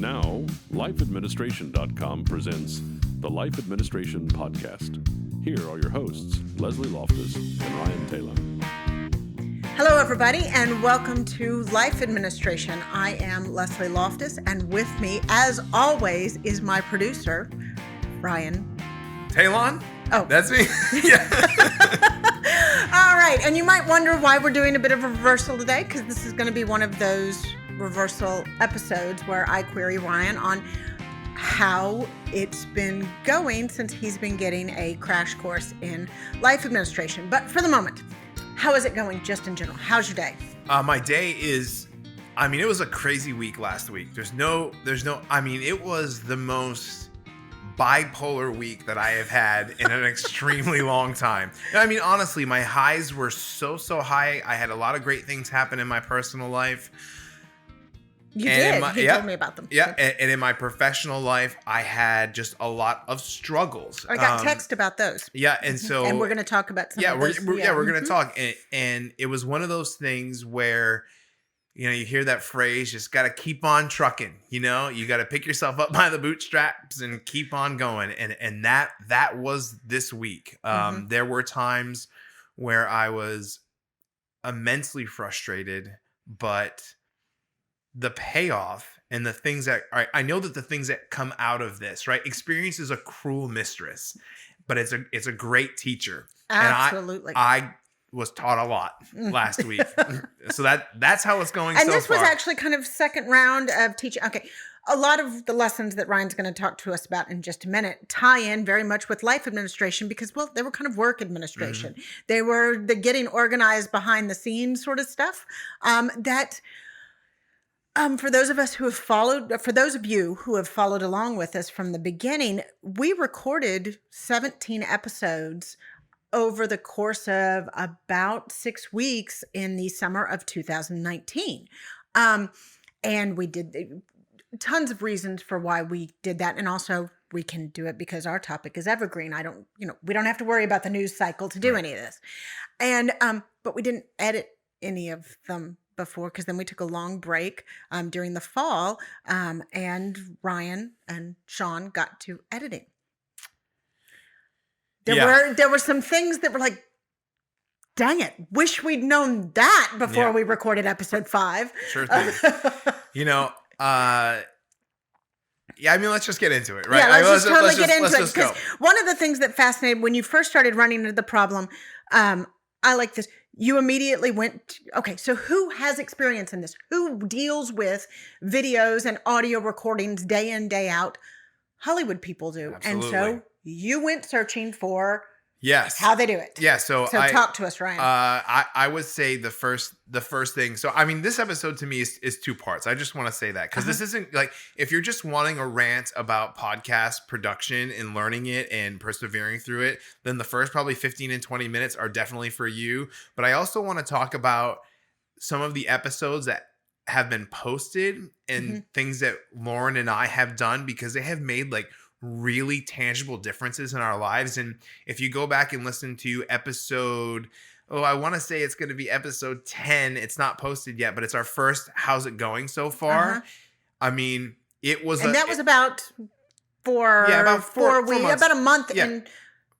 Now, lifeadministration.com presents the Life Administration Podcast. Here are your hosts, Leslie Loftus and Ryan Taylor. Hello, everybody, and welcome to Life Administration. I am Leslie Loftus, and with me, as always, is my producer, Ryan. Talon? Oh. That's me? Yeah. All right, and you might wonder why we're doing a bit of a reversal today, because this is going to be one of those reversal episodes where I query Ryan on how it's been going since he's been getting a crash course in life administration. But for the moment, how is it going just in general? How's your day? My day is, it was a crazy week last week. It was the most bipolar week that I have had in an extremely long time. Honestly, my highs were so high. I had a lot of great things happen in my personal life. You told me about them. Yeah, and in my professional life, I had just a lot of struggles. I got text about those. Yeah, and so... And we're going to talk about some of those. We're going to talk. And it was one of those things where, you hear that phrase, just got to keep on trucking. You got to pick yourself up by the bootstraps and keep on going. And that was this week. There were times where I was immensely frustrated, but the payoff and the things that I know that the things that come out of this, right? Experience is a cruel mistress, but it's a great teacher. Absolutely. And I was taught a lot last week. So that's how it's going so far. And this was actually kind of second round of teaching. Okay. A lot of the lessons that Ryan's going to talk to us about in just a minute tie in very much with life administration because, well, they were kind of work administration. Mm-hmm. They were the getting organized behind the scenes sort of stuff for those of you who have followed along with us from the beginning, we recorded 17 episodes over the course of about 6 weeks in the summer of 2019. And we did tons of reasons for why we did that. And also we can do it because our topic is evergreen. We don't have to worry about the news cycle to do any of this. And, but we didn't edit any of them before because then we took a long break during the fall and Ryan and Sean got to editing. There were some things that were like, dang it, wish we'd known that before we recorded episode 5. Sure thing. Let's just get into it, right? Yeah, let's totally get into it. Because one of the things that fascinated when you first started running into the problem, I like this. You immediately went, okay, so who has experience in this? Who deals with videos and audio recordings day in, day out? Hollywood people do. Absolutely. And so you went searching for how they do it. Yeah, so talk to us, Ryan. I would say the first thing. So this episode to me is 2 parts. I just want to say that because this isn't like if you're just wanting a rant about podcast production and learning it and persevering through it, then the first probably 15 and 20 minutes are definitely for you. But I also want to talk about some of the episodes that have been posted and things that Lauren and I have done because they have made like really tangible differences in our lives. And if you go back and listen to episode, I want to say it's going to be episode 10. It's not posted yet, but it's our first How's It Going So Far? It was... And that was about 4 weeks, months. about a month in...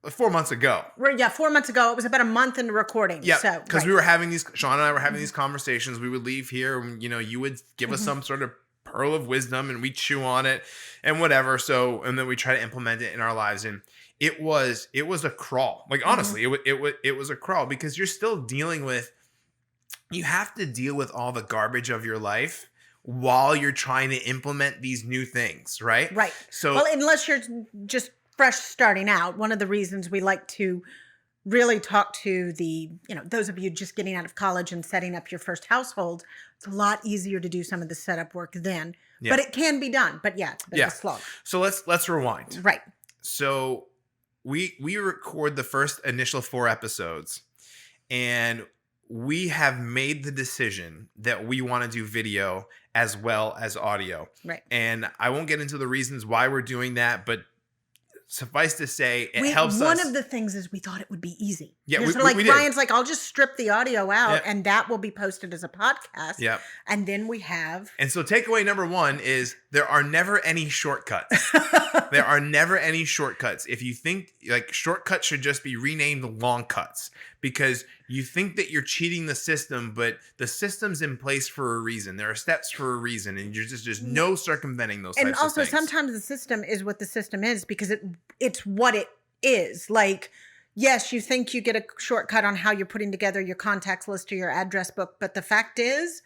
4 months ago. 4 months ago. It was about a month into recording. Yeah, because we were having Sean and I were having these conversations. We would leave here and, you would give us some sort of pearl of wisdom and we chew on it and whatever. So, and then we try to implement it in our lives. And it was a crawl. Like, honestly, it was a crawl because you're still you have to deal with all the garbage of your life while you're trying to implement these new things, right? Right. So, well, unless you're just fresh starting out, one of the reasons we like to really talk to those of you just getting out of college and setting up your first household, it's a lot easier to do some of the setup work then. Yeah. But it can be done. But it's a bit of a slog. So let's rewind. Right. So we record the first initial 4 episodes and we have made the decision that we want to do video as well as audio. Right. And I won't get into the reasons why we're doing that, but suffice to say, it helps us. One of the things is we thought it would be easy. Yeah, we Ryan's like, I'll just strip the audio out and that will be posted as a podcast. Yeah. And then we have. And so takeaway number 1 is there are never any shortcuts. There are never any shortcuts. If you think like shortcuts should just be renamed long cuts because you think that you're cheating the system, but the system's in place for a reason. There are steps for a reason, and you're just no circumventing those. And types also of things. sometimes the system is what the system is because it's what it is. Like, yes, you think you get a shortcut on how you're putting together your contacts list or your address book, but the fact is,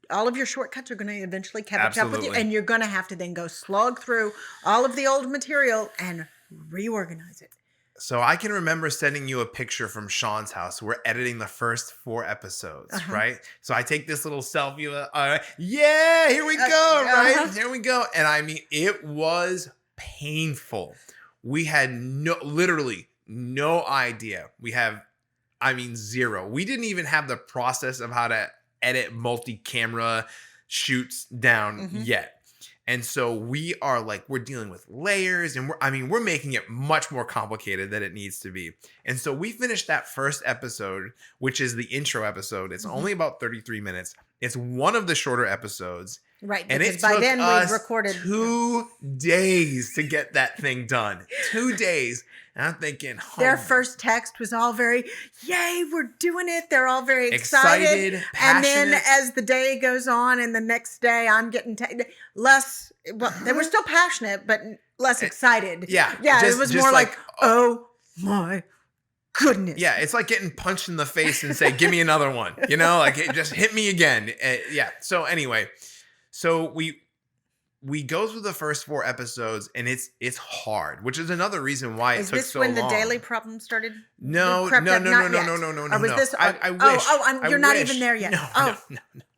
all of your shortcuts are going to eventually catch up with you, and you're going to have to then go slog through all of the old material and reorganize it. So I can remember sending you a picture from Sean's house. We're editing the first 4 episodes, right? So I take this little selfie. Yeah, here we go, right? Here we go. And I mean, it was painful. We had literally no idea. We have, zero. We didn't even have the process of how to edit multi-camera shoots down yet. And so we're dealing with layers and we're making it much more complicated than it needs to be. And so we finished that first episode, which is the intro episode. It's only about 33 minutes. It's one of the shorter episodes. Right. And it by took then us we've recorded 2 days to get that thing done. 2 days. And I'm thinking, their first text was all very, yay, we're doing it. They're all very excited. And then as the day goes on and the next day I'm getting less, well, they were still passionate, but less excited. Yeah. It was more like, oh my goodness. Yeah. It's like getting punched in the face and say, give me another one, like it just hit me again. Yeah. So anyway, we go through the first 4 episodes and it's hard, which is another reason why it took so long. Is this when the daily problem started? No. Or was this? I wish. You're not even there yet. No.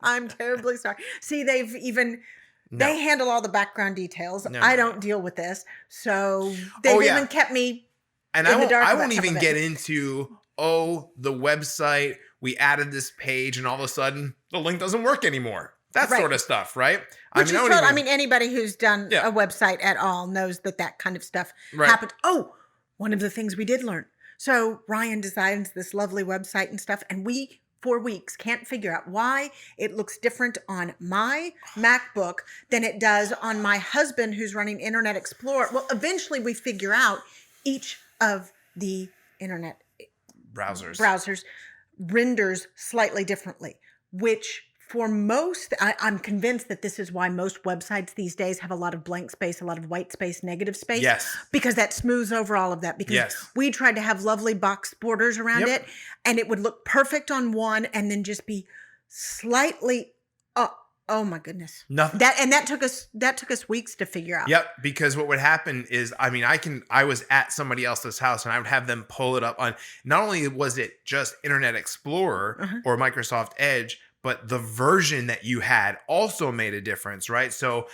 I'm terribly sorry. See, they handle all the background details. I don't deal with this. So they've even kept me and in the dark. I won't even get into, the website, we added this page and all of a sudden the link doesn't work anymore. That sort of stuff, right? Anybody who's done a website at all knows that kind of stuff happens. Oh, one of the things we did learn. So Ryan designs this lovely website and stuff, and we, for weeks, can't figure out why it looks different on my MacBook than it does on my husband who's running Internet Explorer. Well, eventually we figure out each of the internet browsers renders slightly differently, which for most, I'm convinced that this is why most websites these days have a lot of blank space, a lot of white space, negative space. Yes. Because that smooths over all of that. Because we tried to have lovely box borders around it, and it would look perfect on one and then just be slightly, oh my goodness. Nothing. That took us weeks to figure out. Yep. Because what would happen is, I was at somebody else's house and I would have them pull it up on, not only was it just Internet Explorer or Microsoft Edge, but the version that you had also made a difference, right? So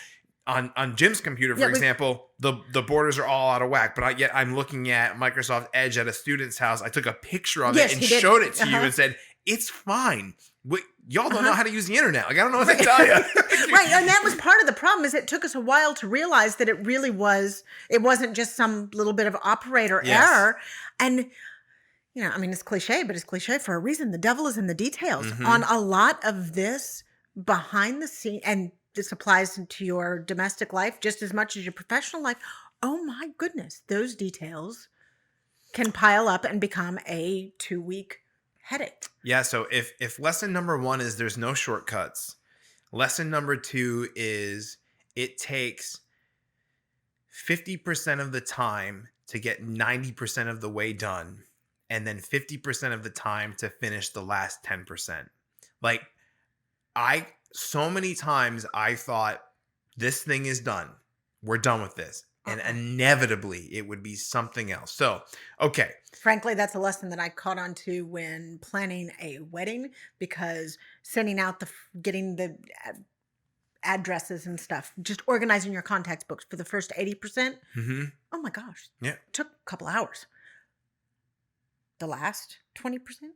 on Jim's computer, for example, the borders are all out of whack, but yet I'm looking at Microsoft Edge at a student's house. I took a picture of it and showed it to you and said, it's fine. Y'all don't know how to use the internet. Like, I don't know what to tell you. Right. And that was part of the problem is it took us a while to realize that it wasn't just some little bit of operator error. And it's cliche, but it's cliche for a reason. The devil is in the details. On a lot of this behind the scene, and this applies to your domestic life just as much as your professional life. Oh my goodness, those details can pile up and become a 2-week headache. Yeah, so if lesson number 1 is there's no shortcuts, lesson number 2 is it takes 50% of the time to get 90% of the way done. And then 50% of the time to finish the last 10%. Like, so many times I thought, this thing is done. We're done with this. And inevitably, it would be something else. So, okay. Frankly, that's a lesson that I caught on to when planning a wedding, because sending out getting the addresses and stuff, just organizing your contacts books for the first 80%. Oh my gosh. Yeah. It took a couple hours. The last 20%? A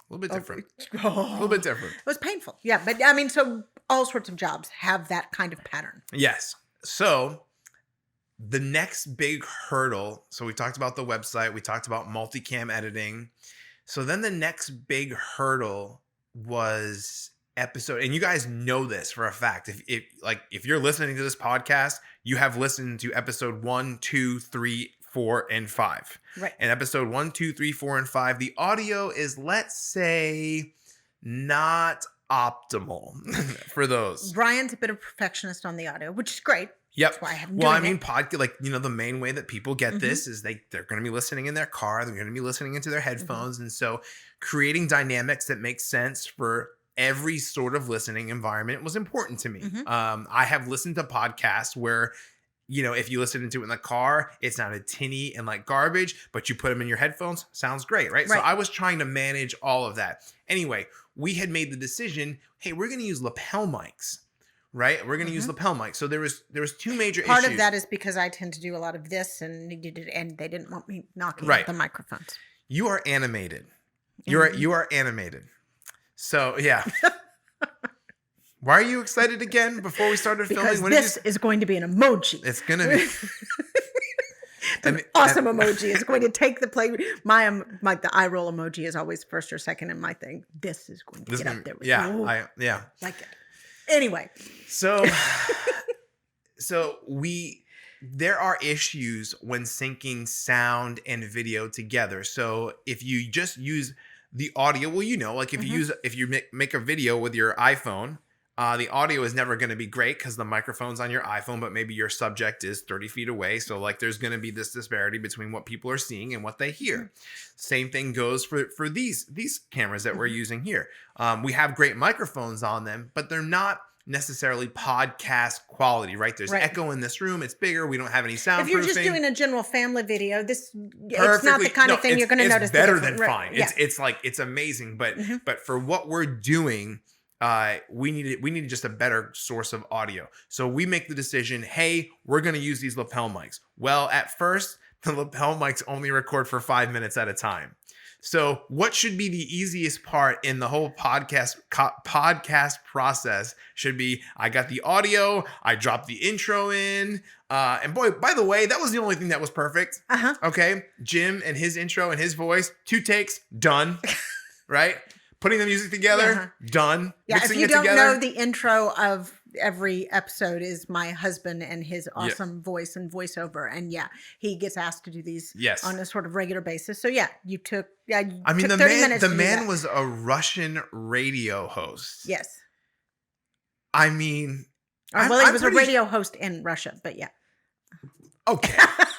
little bit different. A little bit different. It was painful. Yeah. But so all sorts of jobs have that kind of pattern. Yes. So the next big hurdle. So we talked about the website. We talked about multicam editing. So then the next big hurdle was episode, and you guys know this for a fact. If you're listening to this podcast, you have listened to episode 1, 2, 3, 4, and 5. Right. And episode 1, 2, 3, 4, and 5, the audio is, let's say, not optimal for those. Brian's a bit of a perfectionist on the audio, which is great. Yep. That's why I haven't Well, I doing mean, the main way that people get this is they're going to be listening in their car. They're going to be listening into their headphones. And so creating dynamics that make sense for every sort of listening environment was important to me. I have listened to podcasts where, if you listen to it in the car, it sounded tinny and like garbage, but you put them in your headphones, sounds great, right? So I was trying to manage all of that. Anyway, we had made the decision, hey, we're going to use lapel mics. Right, we're going to use lapel mics. So there was two major issues. Part of that is because I tend to do a lot of this, and they didn't want me knocking at the microphones. You are animated. You are animated. So yeah. Why are you excited again? Before we started filming, Because this is going to be an emoji. It's going to be an awesome emoji. It's going to take the play. The eye roll emoji is always first or second in my thing. This is going to get up there. Like it. Anyway, so there are issues when syncing sound and video together. So if you just use the audio, well, like if you make a video with your iPhone, the audio is never going to be great because the microphone's on your iPhone, but maybe your subject is 30 feet away. So like there's going to be this disparity between what people are seeing and what they hear. Same thing goes for these cameras that we're using here. We have great microphones on them, but they're not necessarily podcast quality, right? There's echo in this room. It's bigger. We don't have any soundproofing. If you're just doing a general family video, it's not the kind of thing you're going to notice. It's better than fine. It's amazing, but for what we're doing, we needed just a better source of audio. So we make the decision, hey, we're going to use these lapel mics. Well, at first, the lapel mics only record for 5 minutes at a time. So what should be the easiest part in the whole podcast process should be, I got the audio, I dropped the intro in, and boy, by the way, that was the only thing that was perfect. Okay, Jim and his intro and his voice, 2 takes, done, right? Putting the music together, done. Yeah, Mixing if you it don't together. know, the intro of every episode is my husband and his awesome voice and voiceover. And he gets asked to do these on a sort of regular basis. So you took, the man was a Russian radio host. Yes. I mean, he was a radio host in Russia, but yeah. Okay.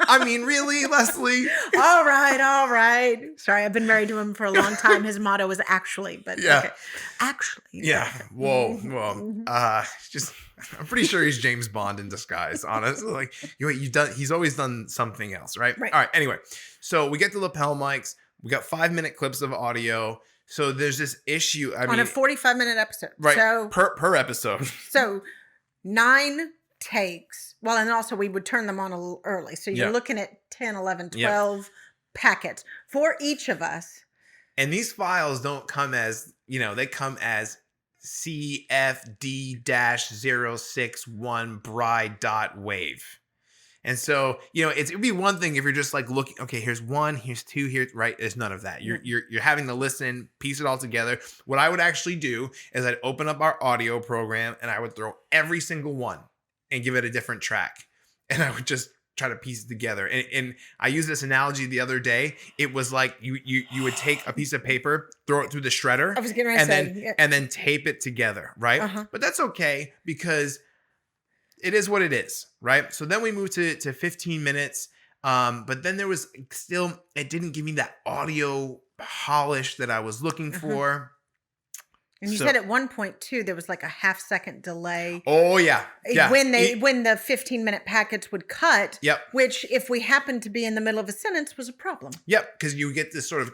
I mean, really, Leslie? All right. Sorry, I've been married to him for a long time. His motto is actually, but okay. Actually. Yeah. Well, I'm pretty sure he's James Bond in disguise, honestly. Like, he's always done something else, right? All right. Anyway, so we get the lapel mics. We got 5-minute clips of audio. So there's this issue. On a 45-minute episode. Right. So, per episode. So 9 takes. Well, and also we would turn them on a little early. So you're looking at 10, 11, 12 packets for each of us. And these files don't come as, they come as CFD-061 bride.wave. And so, it'd be one thing if you're just like looking, okay, here's 1, here's 2, here, right? There's none of that. You're having to listen, piece it all together. What I would actually do is I'd open up our audio program and I would throw every single one and give it a different track. And I would just try to piece it together. And I used this analogy the other day. It was like you would take a piece of paper, throw it through the shredder, and then tape it together, right? But that's okay because it is what it is, right? So then we moved to 15 minutes. But then there was still, it didn't give me that audio polish that I was looking for. And you said at one point too, there was like a half-second delay. Oh yeah. When the 15-minute packets would cut. Yep. Which, if we happened to be in the middle of a sentence, was a problem. Yep, because you get this sort of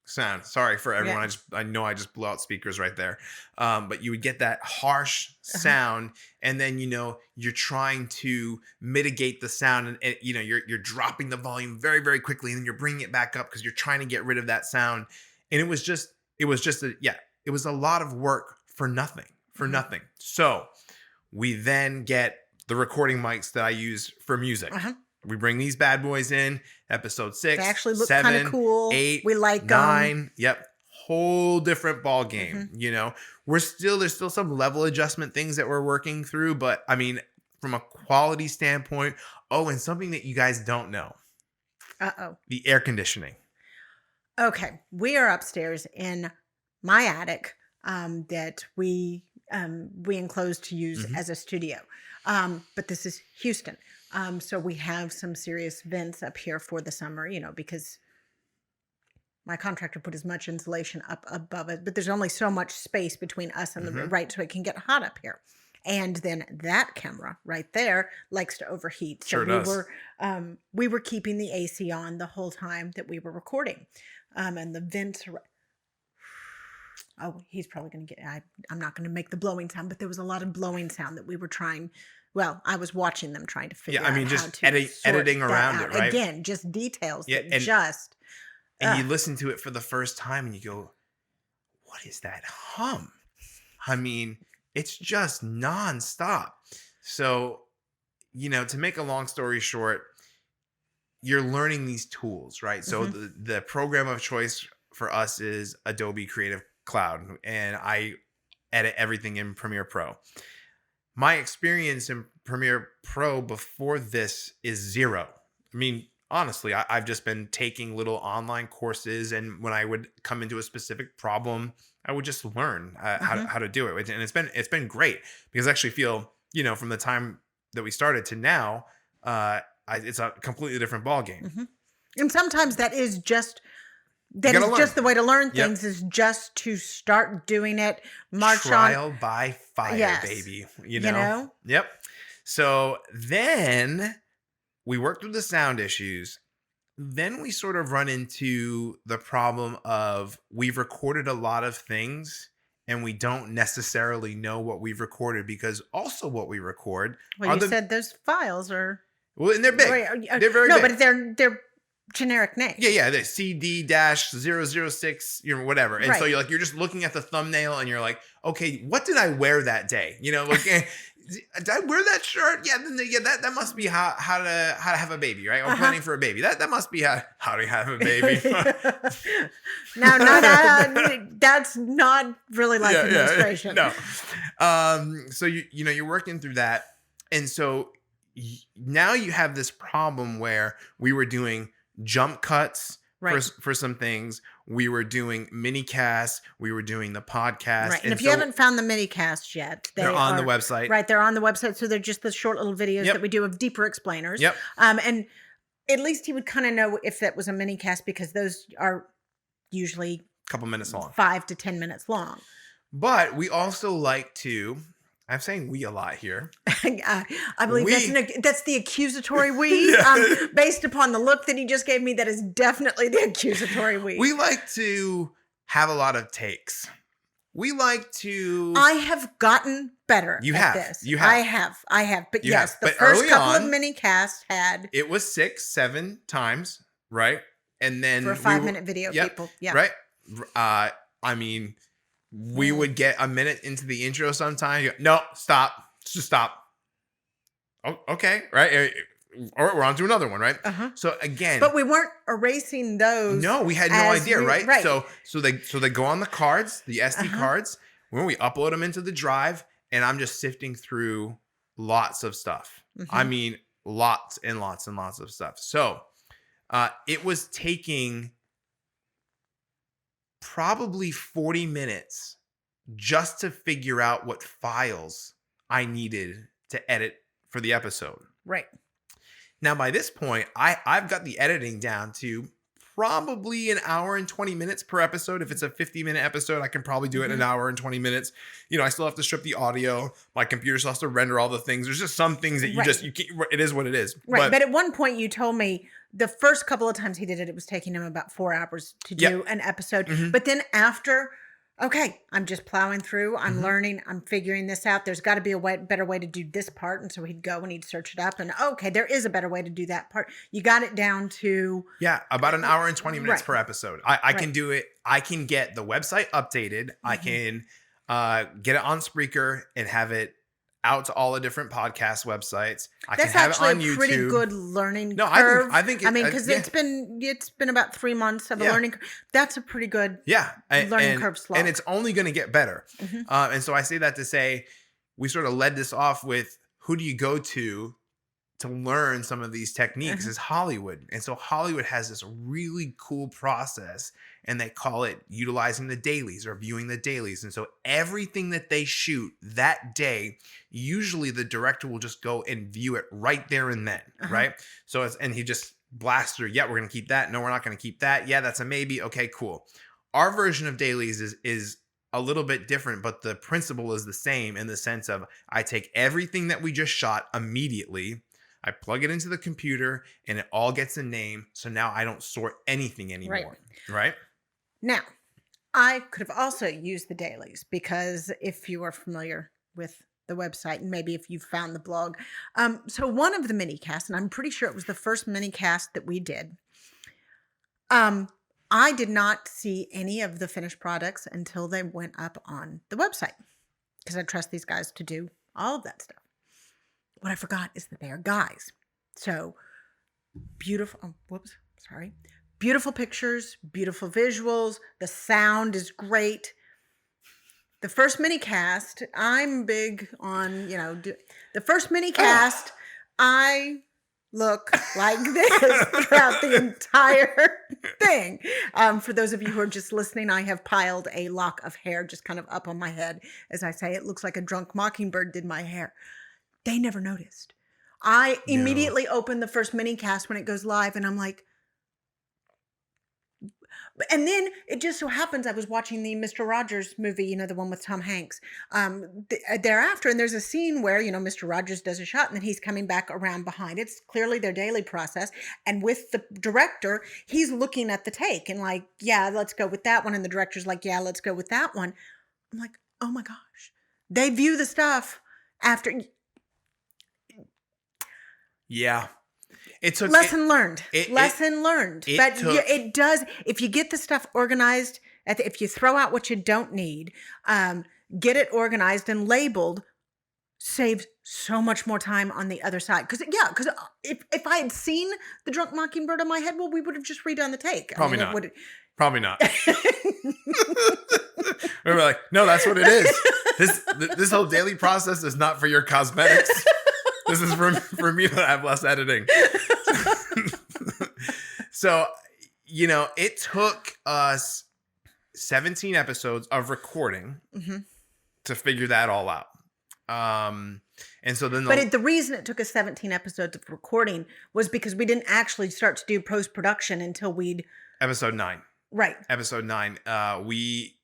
sound. Sorry for everyone. I know I just blew out speakers right there. But you would get that harsh sound, and then you're trying to mitigate the sound, and you're dropping the volume very, very quickly, and then you're bringing it back up because you're trying to get rid of that sound. And it was a lot of work for nothing. So we then get the recording mics that I use for music. We bring these bad boys in, episode 6, they actually look 7, kind of cool. 8, we like 9. them. Yep. whole different ball game. Mhm. You know, there's still some level adjustment things that we're working through, but I mean, from a quality standpoint, and something that you guys don't know, Uh-oh. the air conditioning. Okay, we are upstairs in my attic that we enclosed to use Mhm. as a studio. But this is Houston. So we have some serious vents up here for the summer, because my contractor put as much insulation up above it, but there's only so much space between us and the Mhm. right, so it can get hot up here. And then that camera right there likes to overheat. So Sure does. we were keeping the AC on the whole time that we were recording. And the vents are, oh, he's probably going to get, I'm not going to make the blowing sound, but there was a lot of blowing sound that we were trying. Well, I was watching them trying to figure Yeah, I out mean, how just to sort editing that around out. it, right? Again, just details Yeah, that and just, you ugh. listen to it for the first time and you go, what is that hum? I mean, it's just nonstop. So, to make a long story short, you're learning these tools, right? So Mhm. the program of choice for us is Adobe Creative Cloud, and I edit everything in Premiere Pro. My experience in Premiere Pro before this is zero. I mean, honestly, I've just been taking little online courses, and when I would come into a specific problem, I would just learn Mhm. how to do it. And it's been great because I actually feel, from the time that we started to now, it's a completely different ball game. Mhm. And sometimes that is just You that gotta is learn. just the way to learn Yep. things, is just to start doing it, march on. Trial by fire, Yes. baby. You know? Yep. So then we work through the sound issues. Then we sort of run into the problem of we've recorded a lot of things and we don't necessarily know what we've recorded, because also what we record Well, are you the said those files are and they're big. Wait, They're very no, big. but they're generic names. Yeah, the CD-006, whatever. And so Right. you're just looking at the thumbnail and you're like, okay, what did I wear that day? Like, did I wear that shirt? Yeah, that must be how to have a baby, right? Or Uh-huh. planning for a baby. That must be how to have a baby. No, that's not really life administration. No. So you're working through that, and so now you have this problem where we were doing jump cuts Right. for some things. We were doing mini casts. We were doing the podcast. Right. And if you haven't found the mini casts yet, they're on the are- website. Right, they're on the website. So they're just the short little videos Yep. that we do of deeper explainers. Yep. And at least he would kind of know if that was a mini cast, because those are usually Couple minutes long. 5 to 10 minutes long. But we also like to, I'm saying we a lot here. I believe that's the accusatory we. Yeah. Based upon the look that he just gave me, that is definitely the accusatory we. We like to have a lot of takes. We like to. I have gotten better You at have. this. You have. I have. But You yes, have. the But first early couple on- of mini casts had It was 6-7 times, right? And then for a 5-minute video, Yep. people. Yeah. Right. I mean, we would get a minute into the intro sometime. No, stop. Just stop. Oh, okay. Right. All right. We're on to another one. Right. Uh-huh. So again, But we weren't erasing those. no, we had no as idea. we- Right. right. So they go on the cards, the SD Uh-huh. cards, when we upload them into the drive, and I'm just sifting through lots of stuff. I Mhm. mean, lots and lots and lots of stuff. So it was taking probably 40 minutes just to figure out what files I needed to edit for the episode. Right. Now, by this point, I've got the editing down to probably an hour and 20 minutes per episode. If it's a 50-minute episode, I can probably do it in an hour and 20 minutes. I still have to strip the audio. My computer still has to render all the things. There's just some things that you can't, it is what it is. Right. But at one point you told me the first couple of times he did it, it was taking him about 4 hours to do Yep. an episode. Mhm. But then after, okay, I'm just plowing through. I'm Mhm. learning. I'm figuring this out. There's got to be a better way to do this part. And so he'd go and he'd search it up. And okay, there is a better way to do that part. You got it down to Yeah, about an hour and 20 minutes Right. per episode. I can Right. do it. I can get the website updated. I Mhm. can get it on Spreaker and have it out to all the different podcast websites. I That's can have it actually on a YouTube. pretty good learning No, curve. I think I mean, because yeah. it's been about 3 months of a Yeah. learning curve. That's a pretty good Yeah, learning curve slog. and it's only going to get better. Mhm. And so I say that to say, we sort of led this off with, who do you go to learn some of these techniques? Mhm. Is Hollywood. And so Hollywood has this really cool process, and they call it utilizing the dailies or viewing the dailies. And so everything that they shoot that day, usually the director will just go and view it right there and then, right? So and he just blasts through, yeah, we're going to keep that. No, we're not going to keep that. Yeah, that's a maybe. Okay, cool. Our version of dailies is a little bit different, but the principle is the same, in the sense of, I take everything that we just shot immediately, I plug it into the computer, and it all gets a name. So now I don't sort anything anymore. Right? Now, I could have also used the dailies, because if you are familiar with the website, and maybe if you've found the blog, so one of the mini casts, and I'm pretty sure it was the first mini cast that we did, I did not see any of the finished products until they went up on the website, because I trust these guys to do all of that stuff. What I forgot is that they are guys. So beautiful. Beautiful pictures, beautiful visuals. The sound is great. The first mini cast, I'm big on, the first mini cast, I look like this throughout the entire thing. For those of you who are just listening, I have piled a lock of hair just kind of up on my head. As I say, it looks like a drunk mockingbird did my hair. They never noticed. I immediately open the first mini cast when it goes live, and I'm like, and then it just so happens I was watching the Mr. Rogers movie, the one with Tom Hanks, thereafter. And there's a scene where, Mr. Rogers does a shot, and then he's coming back around behind. It's clearly their daily process. And with the director, he's looking at the take and like, yeah, let's go with that one. And the director's like, yeah, let's go with that one. I'm like, oh my gosh. They view the stuff after. Yeah. It's a lesson learned. It does. If you get the stuff organized, if you throw out what you don't need, get it organized and labeled, saves so much more time on the other side. Because if I had seen the drunk mockingbird on my head, well, we would have just redone the take. Probably not. Probably not. We were like, no, that's what it is. This whole daily process is not for your cosmetics. This is for me to have less editing. So, it took us 17 episodes of recording to figure that all out. And so then the reason it took us 17 episodes of recording was because we didn't actually start to do post-production until episode 9. Right. Episode 9. We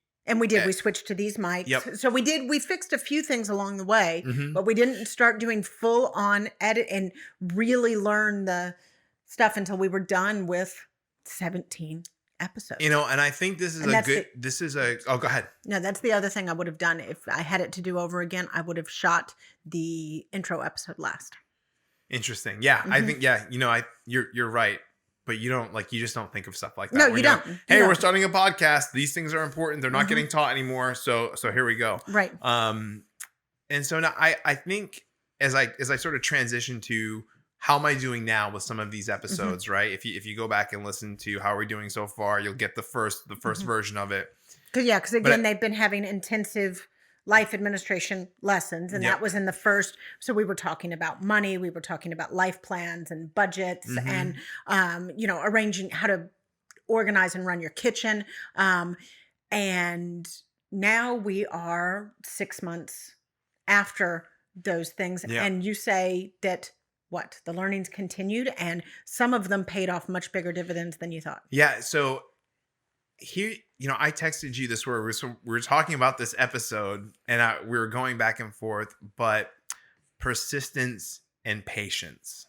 switched to these mics. Yep. So we fixed a few things along the way, but we didn't start doing full on edit and really learn the stuff until we were done with 17 episodes. And I think this is oh, go ahead. No, that's the other thing I would have done. If I had it to do over again, I would have shot the intro episode last. Interesting. Yeah. I think, you're right. But you just don't think of stuff like that. No, you don't. Hey, we're starting a podcast. These things are important. They're not getting taught anymore. So here we go. Right. And so now I think as I sort of transition to how am I doing now with some of these episodes, right? If you go back and listen to how we're doing so far, you'll get the first version of it. Because again, they've been having intensive life administration lessons, and that was in the first. So we were talking about money, we were talking about life plans and budgets, and arranging how to organize and run your kitchen. And now we are 6 months after those things, and you say that the learnings continued, and some of them paid off much bigger dividends than you thought. Yeah. So here, I texted you this where we were talking about this episode, and we were going back and forth, but persistence and patience,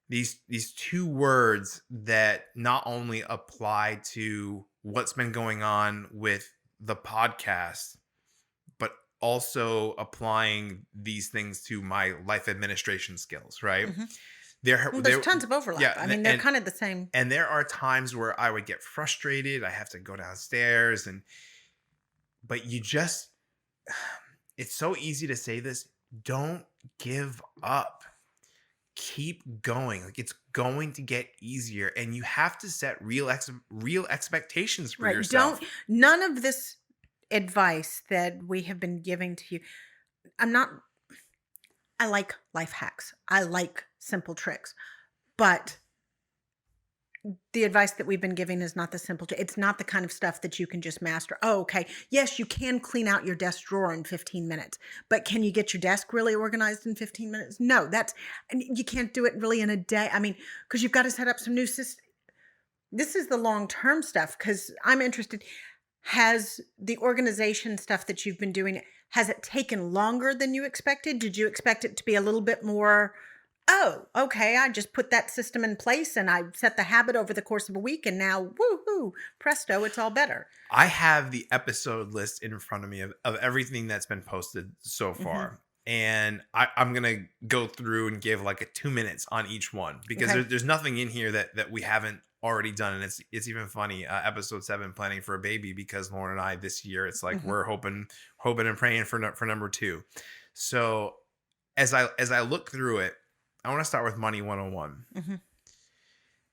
these two words that not only apply to what's been going on with the podcast, but also applying these things to my life administration skills, right? There's tons of overlap. Yeah, I mean, they're kind of the same. And there are times where I would get frustrated. I have to go downstairs, but it's so easy to say this, don't give up. Keep going. Like, it's going to get easier, and you have to set real expectations for Right. yourself. None of this advice that we have been giving to you. I'm not, I like life hacks. I like simple tricks, but the advice that we've been giving is not the simple. It's not the kind of stuff that you can just master. Oh, okay. Yes, you can clean out your desk drawer in 15 minutes, but can you get your desk really organized in 15 minutes? No, and you can't do it really in a day. I mean, because you've got to set up some new systems. This is the long-term stuff, because I'm interested. Has the organization stuff that you've been doing, has it taken longer than you expected? Did you expect it to be a little bit more, oh, okay, I just put that system in place and I set the habit over the course of a week and now, woohoo, presto, it's all better. I have the episode list in front of me of everything that's been posted so far. And I'm going to go through and give like 2 minutes on each one, because Okay. there's nothing in here that we haven't already done. And it's even funny, episode 7, planning for a baby, because Lauren and I this year, it's like we're hoping and praying for number 2. So as I look through it, I want to start with Money 101.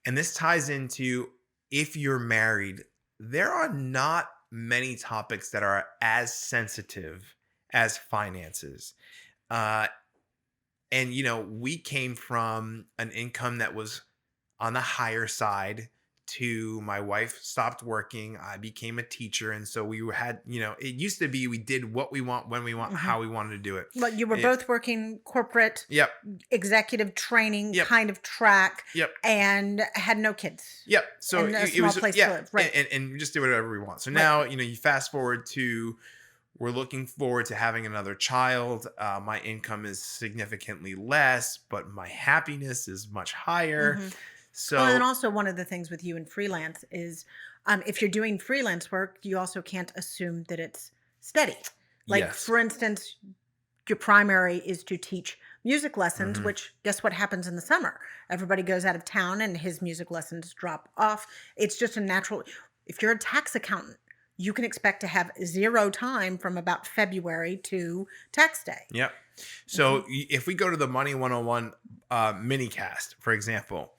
And this ties into, if you're married, there are not many topics that are as sensitive as finances. And, we came from an income that was on the higher side to my wife stopped working. I became a teacher. And so we had, it used to be we did what we want, when we want, how we wanted to do it. But you were both working corporate, Yep. executive training Yep. kind of track, Yep. and had no kids. Yep. So And a it small was place to live, right. and we just do whatever we want. So now, you fast forward to, we're looking forward to having another child. My income is significantly less, but my happiness is much higher. So, Well, and also one of the things with you in freelance is, if you're doing freelance work, you also can't assume that it's steady. Like, yes. for instance, your primary is to teach music lessons, which guess what happens in the summer? Everybody goes out of town and his music lessons drop off. It's just a natural. If you're a tax accountant, you can expect to have 0 time from about February to tax day. Yep. So if we go to the Money 101 mini cast, for example,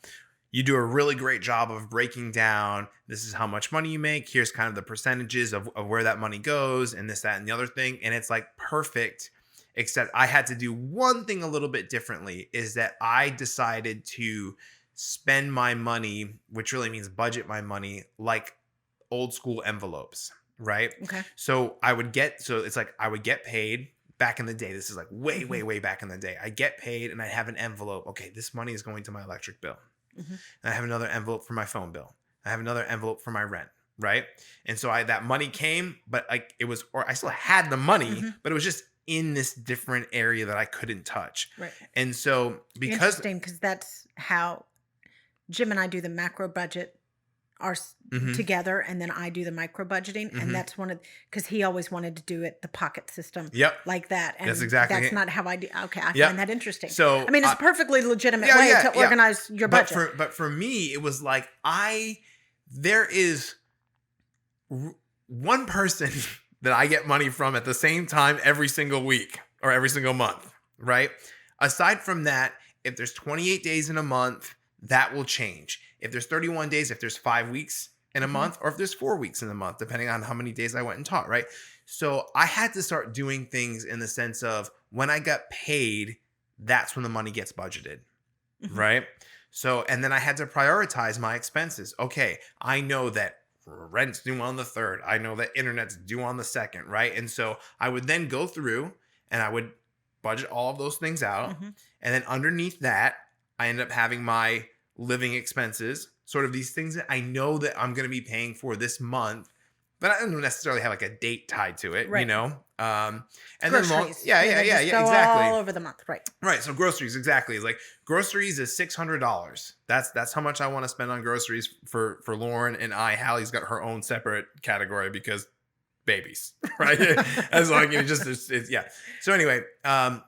you do a really great job of breaking down, this is how much money you make, here's kind of the percentages of where that money goes, and this, that, and the other thing. And it's like perfect, except I had to do one thing a little bit differently, is that I decided to spend my money, which really means budget my money, like old school envelopes, right? Okay. So I would get paid back in the day. This is like way back in the day. I get paid and I have an envelope. Okay, this money is going to my electric bill. And I have another envelope for my phone bill. I have another envelope for my rent, right? And so that money came, but like I still had the money, but it was just in this different area that I couldn't touch. Right. And so because Interesting, because that's how Jim and I do the macro budget together, and then I do the micro budgeting, and that's because he always wanted to do it the pocket system, like that, and That's exactly that's it. not how I do. Okay, I find that interesting. So I mean, it's a perfectly legitimate way to organize your budget. But for me, it was like there is one person that I get money from at the same time every single week or every single month, right? Aside from that, if there's 28 days in a month, that will change. If there's 31 days, if there's 5 weeks in a month, or if there's 4 weeks in a month, depending on how many days I went and taught, right? So I had to start doing things in the sense of, when I got paid, that's when the money gets budgeted, right? So, and then I had to prioritize my expenses. Okay, I know that rent's due on the 3rd. I know that internet's due on the 2nd, right? And so I would then go through and I would budget all of those things out. And then underneath that, I ended up having my living expenses, sort of these things that I know that I'm going to be paying for this month, but I don't necessarily have like a date tied to it, Right. And Groceries. then Just go exactly. all over the month, right? Right. So groceries, exactly. Like groceries is $600. That's how much I want to spend on groceries for Lauren and I. Hallie's got her own separate category because babies, right? As long as So anyway,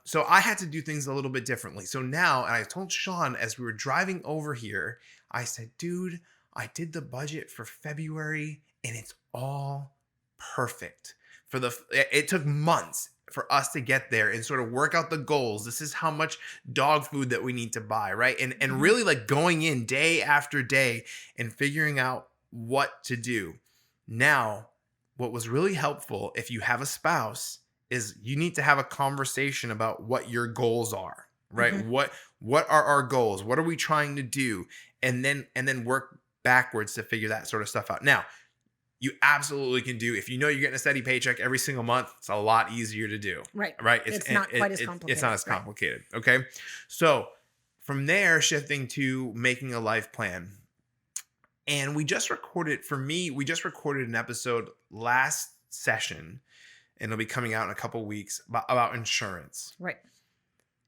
so I had to do things a little bit differently. So now, and I told Sean as we were driving over here, I said, dude, I did the budget for February and it's all perfect. It took months for us to get there and sort of work out the goals. This is how much dog food that we need to buy, right? And really like going in day after day and figuring out what to do. Now, what was really helpful if you have a spouse is you need to have a conversation about what your goals are, right? What are our goals? What are we trying to do? And then work backwards to figure that sort of stuff out. Now, you absolutely can do, if you know you're getting a steady paycheck every single month, it's a lot easier to do. Right. It's not quite as complicated. It's not as complicated. Right. Okay. So from there, shifting to making a life plan. And we just recorded an episode last session, and it'll be coming out in a couple weeks about insurance. Right.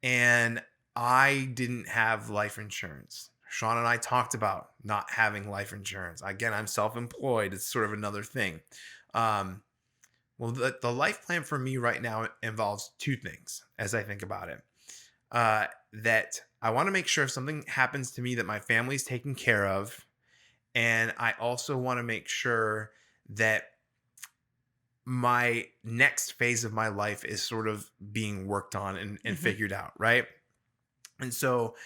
And I didn't have life insurance. Sean and I talked about not having life insurance. Again, I'm self-employed. It's sort of another thing. Well, the life plan for me right now involves two things as I think about it. That I want to make sure if something happens to me that my family's taken care of. And I also want to make sure that my next phase of my life is sort of being worked on and figured out, right? And so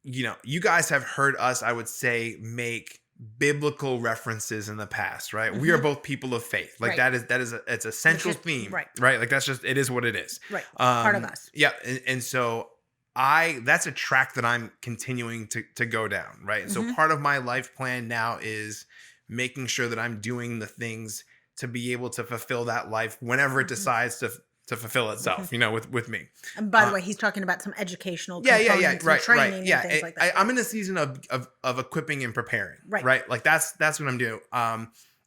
you guys have heard us, I would say, make biblical references in the past, right? We are both people of faith. Like that is it's a central theme, right? Like it is what it is. Right. Part of us. Yeah. And so that's a track that I'm continuing to go down, right? And so part of my life plan now is making sure that I'm doing the things to be able to fulfill that life whenever it decides to fulfill itself, with me. And by the way, he's talking about some educational components and training and things like that. I'm in a season of equipping and preparing, right? Like that's what I'm doing.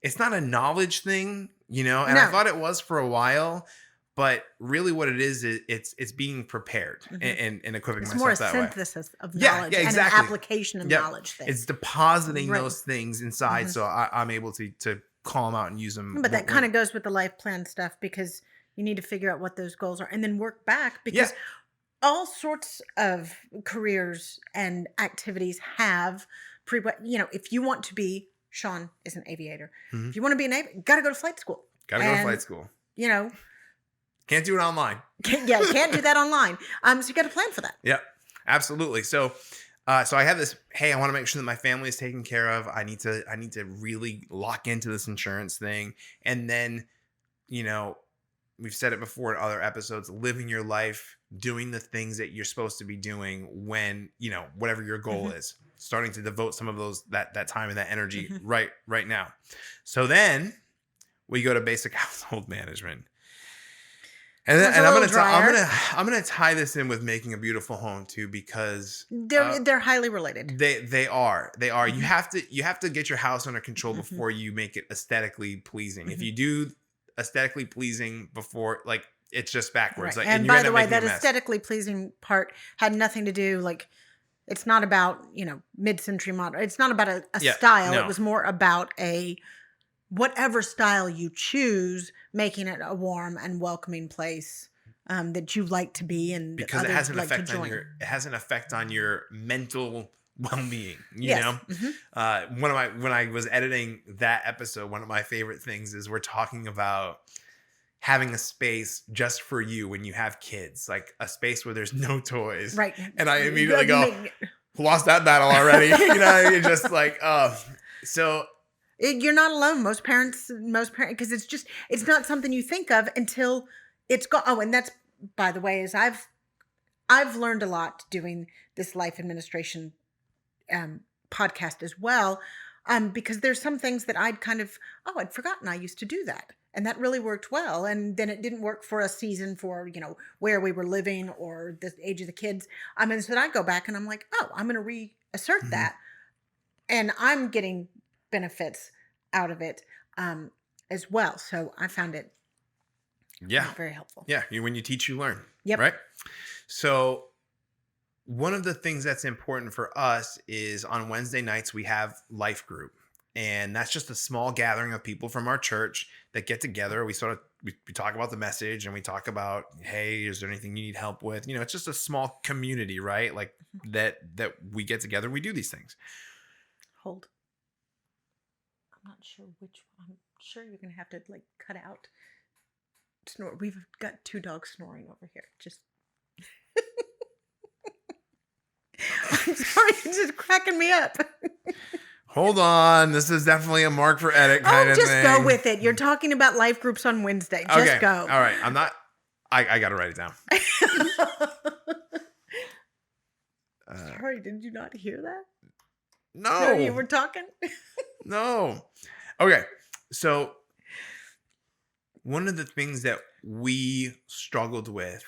It's not a knowledge thing, and I thought it was for a while, but really what it is it's being prepared and equipping myself that way. It's more a synthesis of knowledge and an application of knowledge thing. It's depositing those things inside so I'm able to call them out and use them. But that kind of goes with the life plan stuff because you need to figure out what those goals are and then work back because all sorts of careers and activities have if you want to be, Sean is an aviator. If you want to be an aviator, you got to go to flight school. Got to go to flight school. Can't do it online. Can't do that online. So you got to plan for that. Yeah, absolutely. So I have this, hey, I want to make sure that my family is taken care of. I need to really lock into this insurance thing. And then, we've said it before in other episodes, living your life, doing the things that you're supposed to be doing when, whatever your goal is, starting to devote some of that time and that energy right now. So then we go to basic household management. And I'm gonna tie this in with making a beautiful home too, because they're highly related. They are. You have to get your house under control before you make it aesthetically pleasing. If you do aesthetically pleasing before, like, it's just backwards. Right. Like, and by the way, that aesthetically pleasing part had nothing to do, like, it's not about mid-century modern. It's not about a style. No. It was more about whatever style you choose, making it a warm and welcoming place that you like to be in. Because it has an effect on your mental well-being. You know, when I was editing that episode, one of my favorite things is we're talking about having a space just for you when you have kids, like a space where there's no toys. Right. And I immediately go, lost that battle already. You're just like, so. You're not alone. Most parents, because it's not something you think of until it's gone. Oh, and that's, by the way, is I've learned a lot doing this life administration podcast as well, because there's some things that I'd forgotten I used to do that. And that really worked well. And then it didn't work for a season for, where we were living or the age of the kids. So then I go back and I'm like, oh, I'm going to reassert that. And I'm getting benefits out of it as well. So I found it very helpful. Yeah. When you teach, you learn. Yep. Right. So one of the things that's important for us is on Wednesday nights, we have life group. And that's just a small gathering of people from our church that get together. We talk about the message and we talk about, hey, is there anything you need help with? It's just a small community, right? Like that we get together and we do these things. Hold. I'm not sure which one. I'm sure you're going to have to cut out snore. We've got 2 dogs snoring over here. Just. I'm sorry, it's just cracking me up. Hold on. This is definitely a mark for edit kind of just thing. go with it. You're talking about life groups on Wednesday. Just Okay. go. All right. I'm not. I got to write it down. Sorry, did you not hear that? No. You were talking? No. Okay. So one of the things that we struggled with,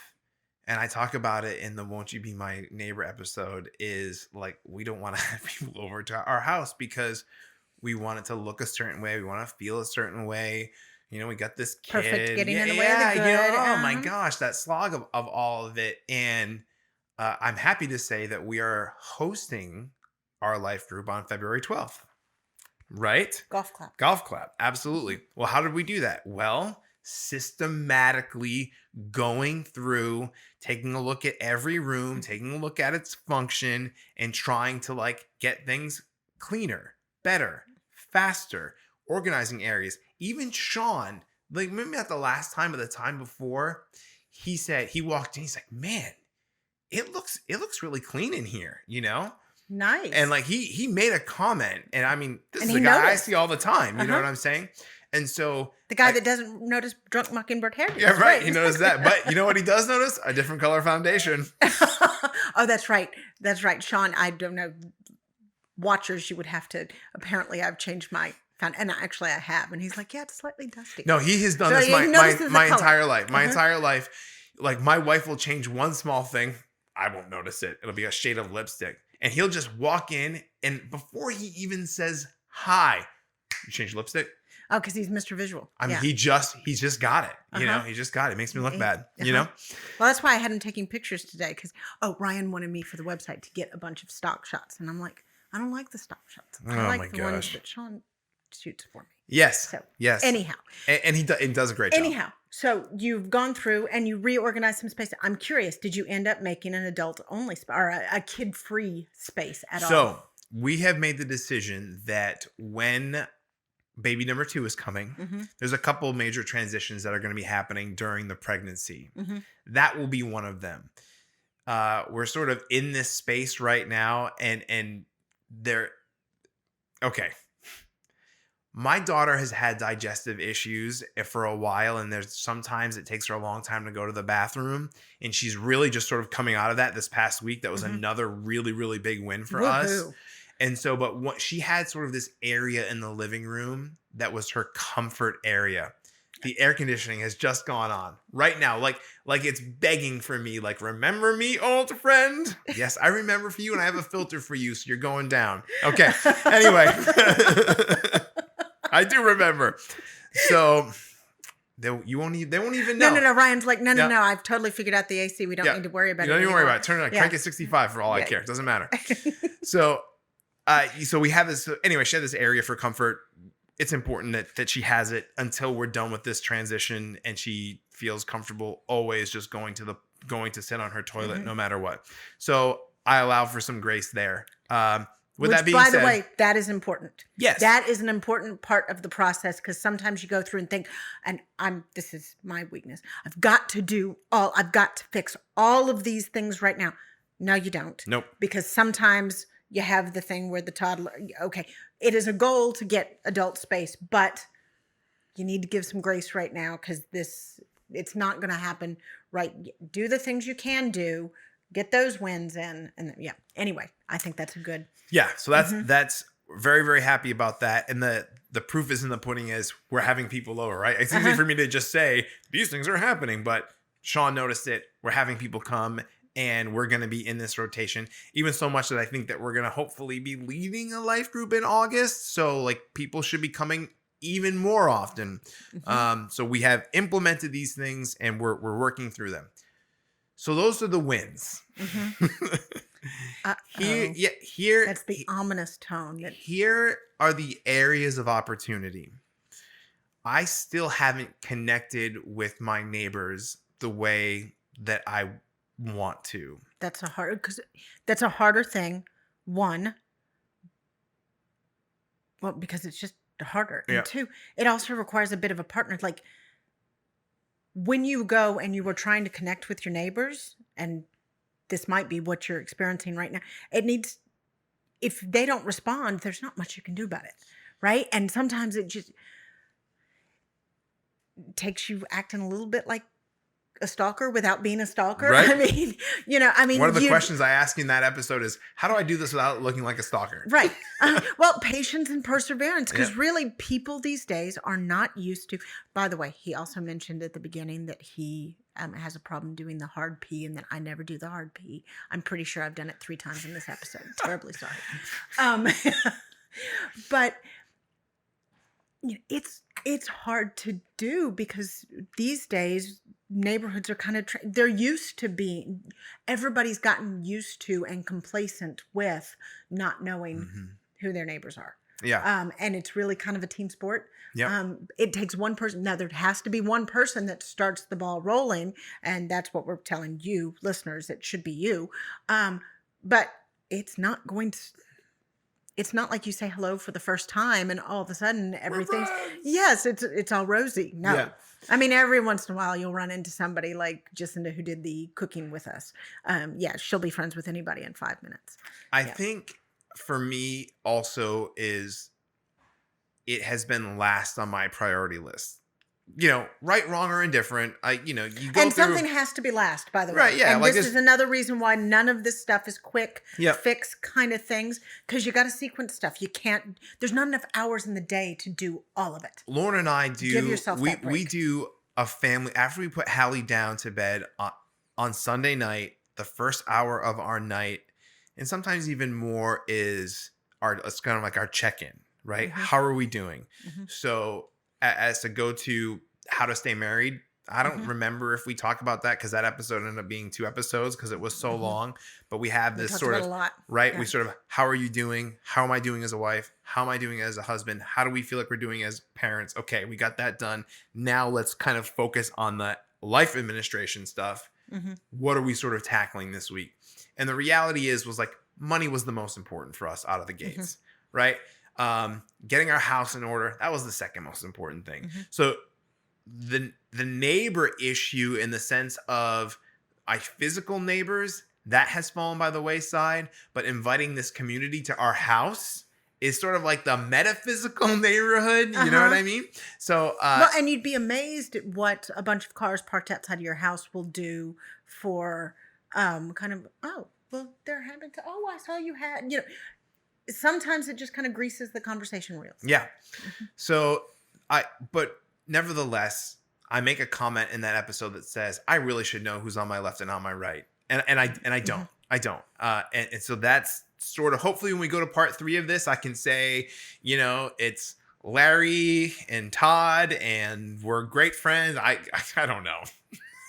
and I talk about it in the Won't You Be My Neighbor episode, is like we don't want to have people over to our house because we want it to look a certain way. We want to feel a certain way. You know, we got this kid. Perfect getting in the way of the good. You know, oh my Uh-huh. gosh, that slog of all of it. And I'm happy to say that we are hosting our life group on February 12th. Right? Golf clap. Golf clap. Absolutely. Well, how did we do that? Well, systematically going through, taking a look at every room, taking a look at its function, and trying to like get things cleaner, better, faster, organizing areas. Even Sean, like maybe not the last time, but the time before, he said he walked in, he's like, man, it looks really clean in here, you know? Nice. And like he made a comment, and I mean, this And is a he guy I noticed. see all the time. You know Uh-huh. what I'm saying? And so the guy that doesn't notice drunk Mockingbird hair. yeah, right. He noticed that, but you know what he does notice? A different color foundation. Oh, that's right. That's right. Sean, I don't know. Watchers, you would have to. Apparently, I've changed my found, and actually, I have. And he's like, yeah, it's slightly dusty. No, he has done So this he my notices the color. entire life. My Uh-huh. entire life. Like my wife will change one small thing. I won't notice it. It'll be a shade of lipstick. And he'll just walk in, and before he even says hi, you change lipstick? Oh, because he's Mr. Visual. I mean, Yeah. he's just got it. You know, Uh-huh. he just got it. It makes me look He- bad. You know? Well, that's why I had him taking pictures today. Because Ryan wanted me for the website to get a bunch of stock shots, and I'm like, I don't like the stock shots. I Oh like my the ones gosh. that Sean shoots for me. Yes. So, Yes. Anyhow, And he does a great job. Anyhow, so you've gone through and you reorganized some space. I'm curious, did you end up making an adult only or a kid free space at all? So we have made the decision that when baby number 2 is coming, Mhm. there's a couple major transitions that are going to be happening during the pregnancy. Mhm. That will be one of them. We're sort of in this space right now, and there. Okay. My daughter has had digestive issues for a while, and there's sometimes it takes her a long time to go to the bathroom, and she's really just sort of coming out of that this past week. That was Mhm. another really, really big win for us. Woohoo. And so, but what she had sort of this area in the living room that was her comfort area. The air conditioning has just gone on right now. Like it's begging for me, like, remember me, old friend? Yes, I remember for you, and I have a filter for you, so you're going down. Okay. Anyway. I do remember. So they won't even know. No. Ryan's like, no. Yeah. I've totally figured out the AC. We don't Yeah. need to worry about it. You don't even worry anymore. about it. Turn it on. Yeah. Crank it 65 for all I Yeah. care. It doesn't matter. So we have this. Anyway, she had this area for comfort. It's important that she has it until we're done with this transition, and she feels comfortable always just going to sit on her toilet Mhm. no matter what. So I allow for some grace there. With Which, that being by said, the way, that is important. yes, That is an important part of the process because sometimes you go through and think, and this is my weakness. I've got to fix all of these things right now. No, you don't. nope. Because sometimes you have the thing where the toddler, okay, it is a goal to get adult space, but you need to give some grace right now because it's not going to happen right. Do the things you can do, get those wins in. And yeah, anyway, I think that's a good. Yeah, so that's very, very happy about that. And the proof is in the pudding is we're having people over, right? It's easy for me to just say these things are happening, but Sean noticed it. We're having people come, and we're going to be in this rotation, even so much that I think that we're going to hopefully be leading a life group in August. So like people should be coming even more often. So we have implemented these things, and we're working through them. So those are the wins. Here, That's the ominous tone. Here are the areas of opportunity. I still haven't connected with my neighbors the way that I want to. That's a harder thing. One, well, because it's just harder. Yeah. And two, it also requires a bit of a partner. Like when you go and you were trying to connect with your neighbors, and this might be what you're experiencing right now, if they don't respond, there's not much you can do about it, right? And sometimes it just takes you acting a little bit like a stalker without being a stalker. Right. I mean, One of the questions I ask in that episode is, how do I do this without looking like a stalker? Right. Well, patience and perseverance, because really people these days are not used to. By the way, he also mentioned at the beginning that he has a problem doing the hard P, and that I never do the hard P. I'm pretty sure I've done it 3 times in this episode. Terribly sorry. But it's hard to do because these days neighborhoods are kind of they're used to being, everybody's gotten used to and complacent with not knowing who their neighbors are. And it's really kind of a team sport. It takes one person. Now there has to be one person that starts the ball rolling, and that's what we're telling you listeners. It should be you. But it's not going to. It's not like you say hello for the first time and all of a sudden everything's it's all rosy. No. Yeah. I mean, every once in a while you'll run into somebody like Jacinda who did the cooking with us. She'll be friends with anybody in 5 minutes. I think for me also is it has been last on my priority list. Right, wrong, or indifferent. You go and through, something has to be last, by the way. Right, yeah. And this is another reason why none of this stuff is quick fix kind of things, because you got to sequence stuff. You can't. There's not enough hours in the day to do all of it. Lauren and I do. Give yourself that break. We do a family after we put Hallie down to bed on Sunday night. The first hour of our night, and sometimes even more, is it's kind of like our check-in. Right? Mm-hmm. How are we doing? Mm-hmm. So. As to go to How to Stay Married, I don't remember if we talk about that because that episode ended up being 2 episodes because it was so long. But we have this sort of, right? Yeah. We sort of, how are you doing? How am I doing as a wife? How am I doing as a husband? How do we feel like we're doing as parents? Okay, we got that done. Now let's kind of focus on the life administration stuff. Mm-hmm. What are we sort of tackling this week? And the reality was like money was the most important for us out of the gates, right? Getting our house in order, that was the second most important thing. Mm-hmm. So the neighbor issue in the sense of physical neighbors, that has fallen by the wayside, but inviting this community to our house is sort of like the metaphysical neighborhood. You know what I mean? So, and you'd be amazed at what a bunch of cars parked outside of your house will do for, they're having to, I saw you had, sometimes it just kind of greases the conversation reels. Yeah. Mm-hmm. So but nevertheless, I make a comment in that episode that says, I really should know who's on my left and on my right. And I don't, and so that's sort of, hopefully when we go to part 3 of this, I can say, it's Larry and Todd and we're great friends. I don't know.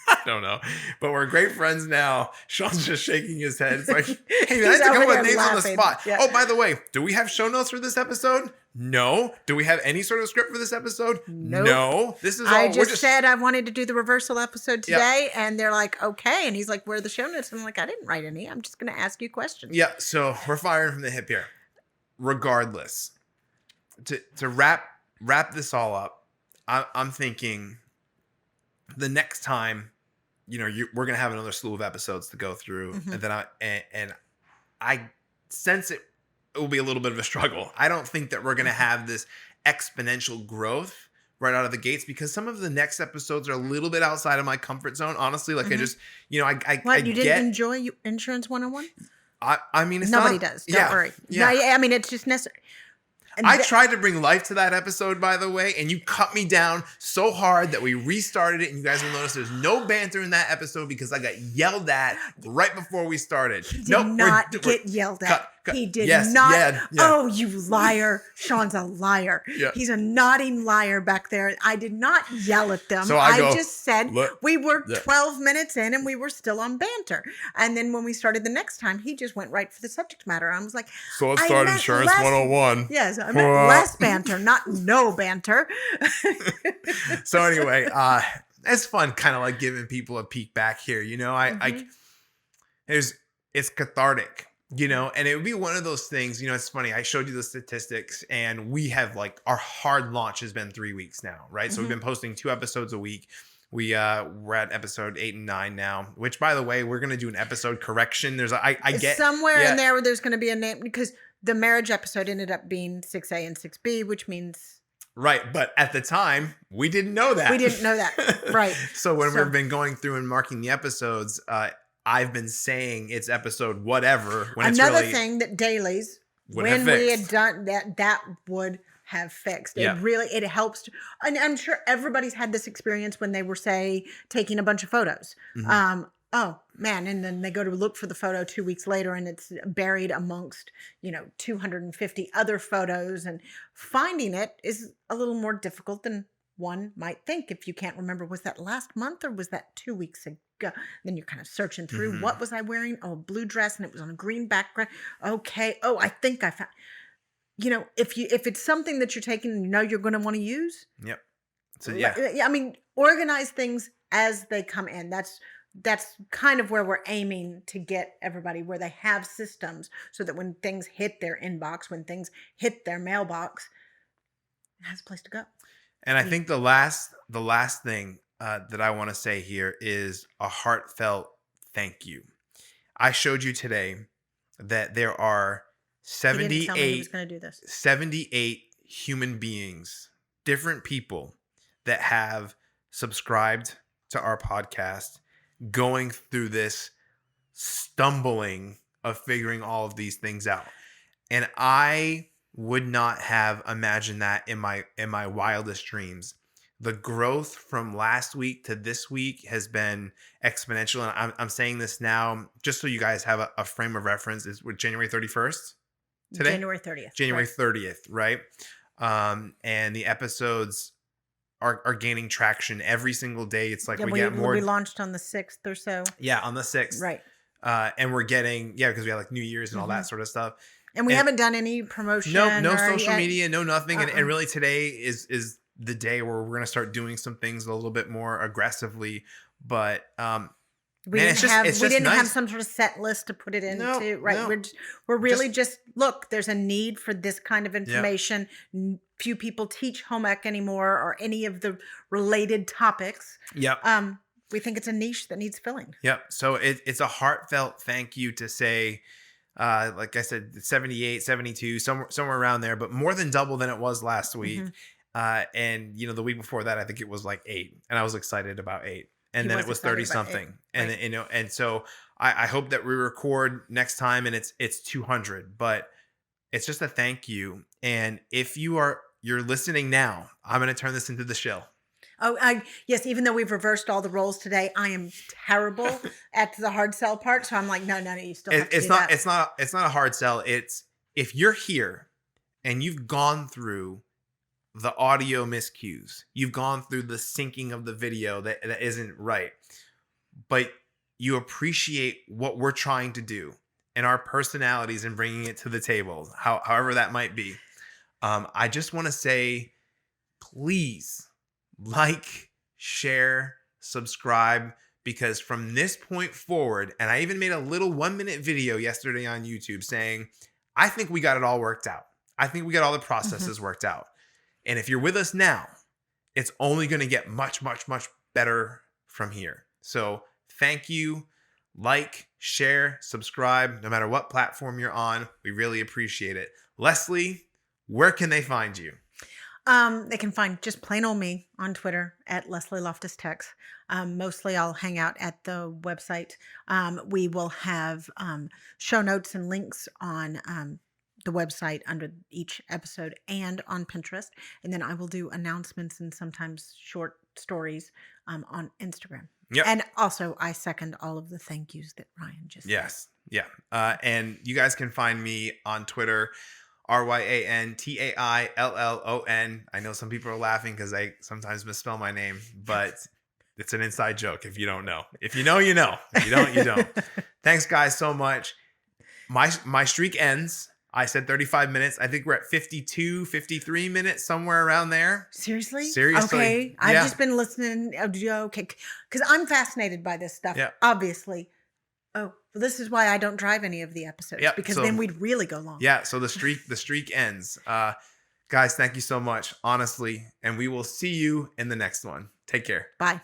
I don't know, but we're great friends now. Sean's just shaking his head. It's like, hey, I have to come up with names on the spot. Yeah. Oh, by the way, do we have show notes for this episode? No. Do we have any sort of script for this episode? Nope. No. This is all. I just said I wanted to do the reversal episode today, and they're like, okay. And he's like, where are the show notes? And I'm like, I didn't write any. I'm just going to ask you questions. Yeah. So we're firing from the hip here. Regardless, to wrap this all up, I'm thinking the next time. We're gonna have another slew of episodes to go through, and then I sense it will be a little bit of a struggle. I don't think that we're gonna have this exponential growth right out of the gates because some of the next episodes are a little bit outside of my comfort zone. Honestly, like I just, you didn't enjoy Insurance 101? I mean, it's nobody does. Don't worry. Yeah. I mean, it's just necessary. I tried to bring life to that episode, by the way, and you cut me down so hard that we restarted it. And you guys will notice there's no banter in that episode because I got yelled at right before we started. He did not get yelled at. He did not. Yeah. Oh, you liar. Sean's a liar. Yeah. He's a nodding liar back there. I did not yell at them. So I just said we were 12 minutes in and we were still on banter. And then when we started the next time, he just went right for the subject matter. I was like, so let's start Insurance 101. Yes, I meant less banter, not no banter. So anyway, it's fun kind of like giving people a peek back here. It's cathartic. And it would be one of those things, it's funny. I showed you the statistics and we have our hard launch has been 3 weeks now, right? So we've been posting 2 episodes a week. We're at episode 8 and 9 now, which, by the way, we're going to do an episode correction. I get somewhere in there where there's going to be a name, because the marriage episode ended up being 6A and 6B, which means right. But at the time, we didn't know that. we didn't know that. Right. So when we've been going through and marking the episodes, I've been saying it's episode whatever. When another it's really thing that dailies, would when have we had fixed. done that would have fixed. Yeah. It helps. And I'm sure everybody's had this experience when they were, say, taking a bunch of photos. Mhm. Oh man. And then they go to look for the photo 2 weeks later and it's buried amongst, 250 other photos, and finding it is a little more difficult than one might think. If you can't remember, was that last month or was that 2 weeks ago? Then you're kind of searching through, Mhm. what was I wearing? Oh, a blue dress and it was on a green background. Okay. Oh, I think I found, if it's something that you're taking and you're going to want to use. Yep. So yeah. I mean, organize things as they come in. That's kind of where we're aiming to get everybody, where they have systems so that when things hit their inbox, when things hit their mailbox, it has a place to go. And I think the last thing that I want to say here is a heartfelt thank you. I showed you today that there are He didn't tell me he was 78 going to do this. 78 human beings, different people that have subscribed to our podcast, going through this stumbling of figuring all of these things out. And I would not have imagined that in my wildest dreams. The growth from last week to this week has been exponential. And I'm saying this now just so you guys have a frame of reference. Is with January 31st today? January 30th. January right. 30th, right? And the episodes are gaining traction every single day. It's like we get more. We launched on the 6th or so. Yeah, on the 6th. Right. And we're getting, because we have like New Year's and all that sort of stuff. And we And- haven't done any promotion. No or social yet. media, no nothing. And Uh-uh. really today is the day where we're going to start doing some things a little bit more aggressively. But We man, didn't it's just have nice. some sort of set list to put it into. No, right. no. We're really just look, there's a need for this kind of Yeah. information. Few people teach home ec anymore or any of the related topics. Yep. We think it's a niche that needs filling. Yep. So it's a heartfelt thank you to say, like I said, 78, 72, somewhere around there, but more than double than it was last week. And the week before that, I think it was like 8, and I was excited about 8. And He then was it was excited 30 about something. 8, And right. and so I hope that we record next time and it's 200, but it's just a thank you. And if you're listening now, I'm going to turn this into the shill. Oh, yes. Even though we've reversed all the roles today, I am terrible at the hard sell part. So I'm like, no, you still have to It's do not that. it's not a hard sell. It's if you're here and you've gone through the audio miscues, you've gone through the syncing of the video that isn't right, but you appreciate what we're trying to do and our personalities and bringing it to the table, however that might be. I just want to say, please like, share, subscribe, because from this point forward, and I even made a little 1-minute video yesterday on YouTube saying, I think we got it all worked out. I think we got all the processes worked out. And if you're with us now, it's only going to get much, much, much better from here. So thank you. Like, share, subscribe, no matter what platform you're on. We really appreciate it. Leslie, where can they find you? They can find just plain old me on Twitter at Leslie Loftus Tex. Mostly I'll hang out at the website. We will have show notes and links on the website under each episode and on Pinterest. And then I will do announcements and sometimes short stories on Instagram. Yep. And also I second all of the thank yous that Ryan just said. Yes. Yeah. And you guys can find me on Twitter, RyanTaillon. I know some people are laughing because I sometimes misspell my name, but it's an inside joke if you don't know. If you know, you know. If you don't, you don't. Thanks, guys, so much. My streak ends. I said 35 minutes. I think we're at 52, 53 minutes, somewhere around there. Seriously? Seriously. Okay. I've Yeah. just been listening. Okay. Because I'm fascinated by this stuff, Yeah. obviously. Oh, well, this is why I don't drive any of the episodes, Yep, because so- then we'd really go long. Yeah, so the streak ends. Guys, thank you so much, honestly, and we will see you in the next one. Take care. Bye.